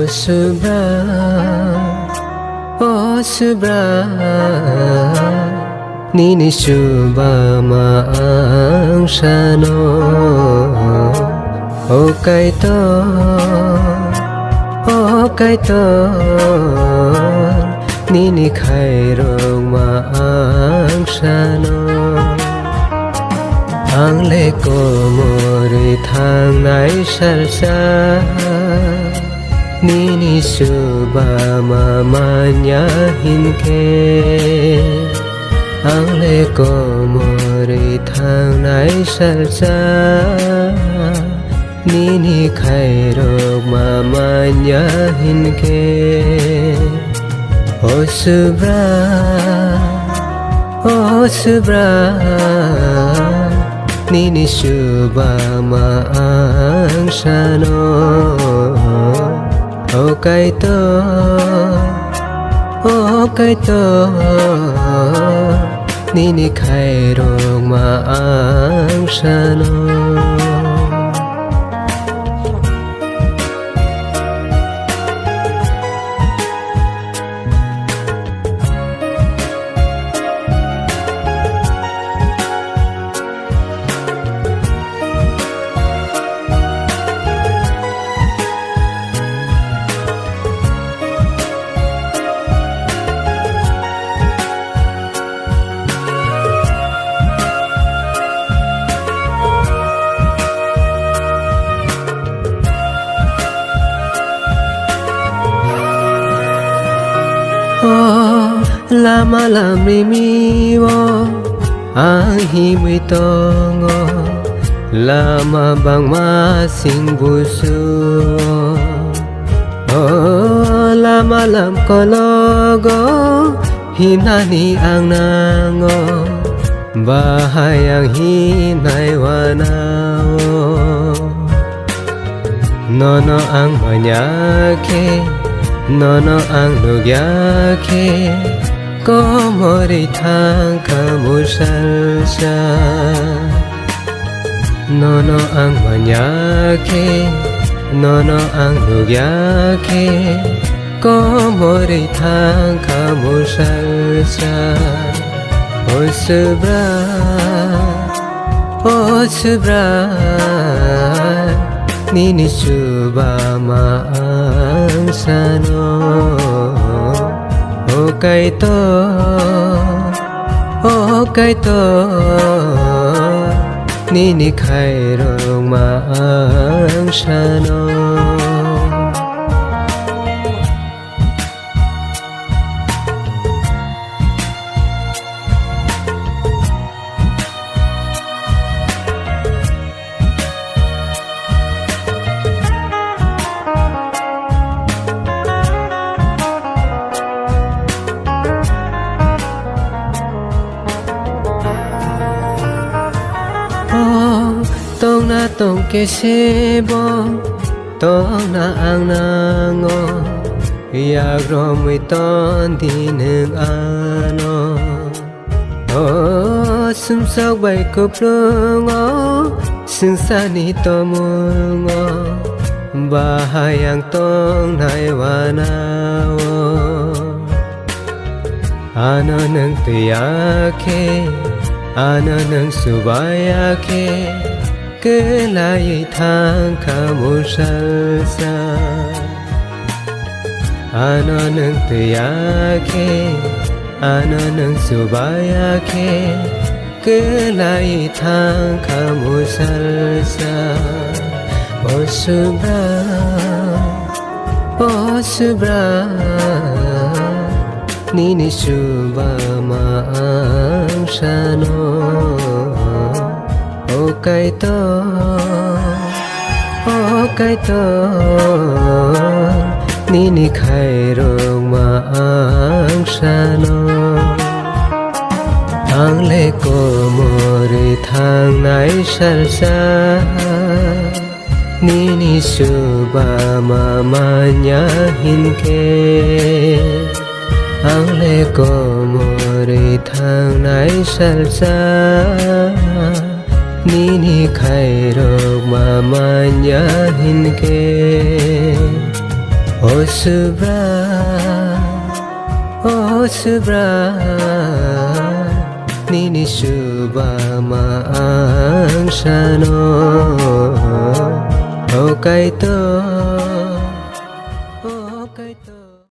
Subra, oh Subra, Nini Subha Maang Shano, oh Kaito, oh Kaito, Nini Khairong Maang Shano, Ang leko mori thang nai salsa. Nini Subha Mamanya Hinke Ang leko mori thang nai salsa Nini Khairok Mamanya Hinke Oh Subra, oh Subra Nini Subha Maang Shano Oh Kaito, oh Kaito, Nini Khairok Maang Shano. Lama lam mi wo ang himay tongo lama bang masing buso oh lama lam kologo hinani ang nango bahayang hinay wanawo nono ang manyake nono ang lugyake Komori thang kamusalsa Nono ang manyake Nono ang lugyake Komori thang kamusalsa Oh Subra, oh Subra Nini Subha Maang Shano Oh Kaito, oh Kaito, Nini Khairok Maang Shano. Tong na tong kesebo Tong na ang nango Yagro mo'y ton dineng ano Oh sumsok bay kuplungo Singsani tomungo Bahayang tong naiwanawo Ano nang tiyake Ano nang subayake Kelai thang kamusalsa Ano nang tiyake Ano nang subayake Kelai thang kamusalsa Oh Subra, oh Subra Nini Subha Maang Shano Oh Kaito, oh Kaito Nini Khairok Maang Shano Ang leko mori thang nai salsa Nini Subha Mamanya Hinke Ang leko mori thang nai salsa Nini Khairok Mamanya Hinke O subra, o subra, nini suba maang shano, o kaito.